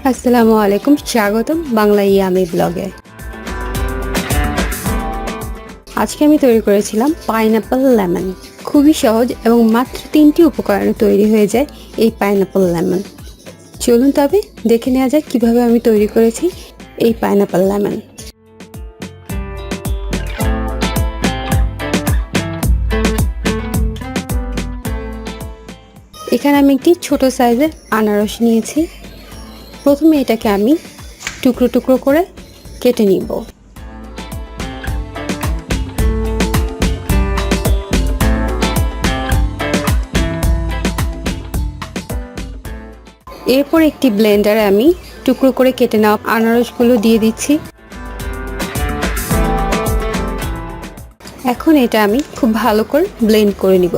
আসসালামু আলাইকুম, স্বাগতম বাংলা ইয়ামি ব্লগে। আজকে আমি তৈরি করেছিলাম পাইনাপল লেমন। খুবই সহজ এবং মাত্র 3টি উপকরণে তৈরি হয়ে যায় এই পাইনাপল লেমন। চলুন তবে দেখে নেওয়া যাক কিভাবে আমি তৈরি করেছি এই পাইনাপল লেমন। এখানে আমি একটি ছোট সাইজের আনারস নিয়েছি। প্রথমে এটাকে আমি টুকরো টুকরো করে কেটে নিব। এরপর একটি ব্লেন্ডারে আমি টুকরো করে কেটে নেওয়া আনারসগুলো দিয়ে দিচ্ছি। এখন এটা আমি খুব ভালো করে ব্লেন্ড করে নিব।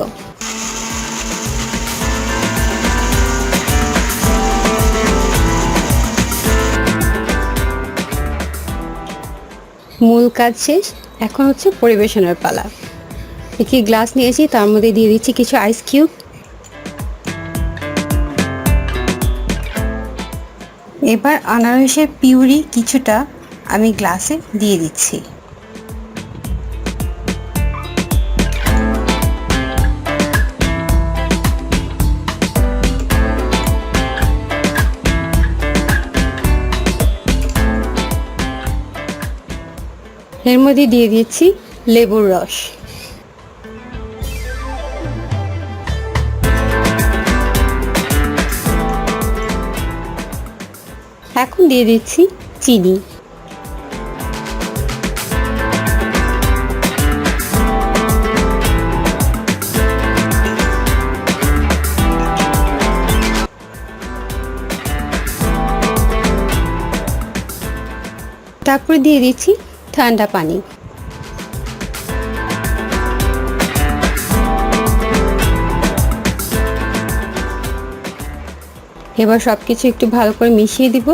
মূল কাজ শেষ, এখন হচ্ছে পরিবেশনের পালা। একটি গ্লাস নিয়েছি, তার মধ্যে দিয়ে দিচ্ছি কিছু আইস কিউব। এবার আনারসের পিউরি কিছুটা আমি গ্লাসে দিয়ে দিচ্ছি। এর মধ্যে দিয়ে দিচ্ছি লেবুর রস। এখন দিয়ে দিচ্ছি চিনি। তারপর দিয়ে দিচ্ছি ঠান্ডা পানি। এবার সবকিছু একটু ভালো করে মিশিয়ে দিব।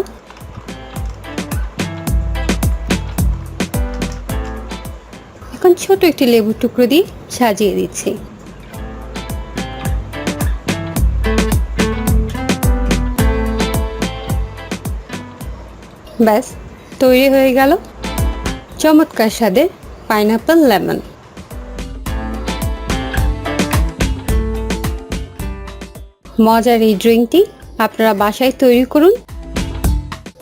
এখন ছোট একটি লেবুর টুকরো দিয়ে সাজিয়ে দিচ্ছি। ব্যাস তৈরি হয়ে গেল চমৎকার স্বাদের পাইনাপল লেমন। মজার এই ড্রিঙ্কটি আপনারা বাসায় তৈরি করুন,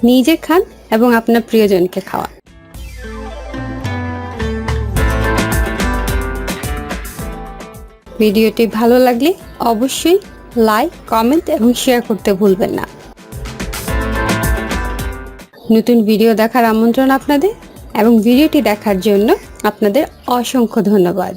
নিজে খান এবং আপনার প্রিয়জনকে খাওয়ান। ভিডিওটি ভালো লাগলে অবশ্যই লাইক, কমেন্ট এবং শেয়ার করতে ভুলবেন না। নতুন ভিডিও দেখার আমন্ত্রণ আপনাদের, এবং ভিডিওটি দেখার জন্য আপনাদের অসংখ্য ধন্যবাদ।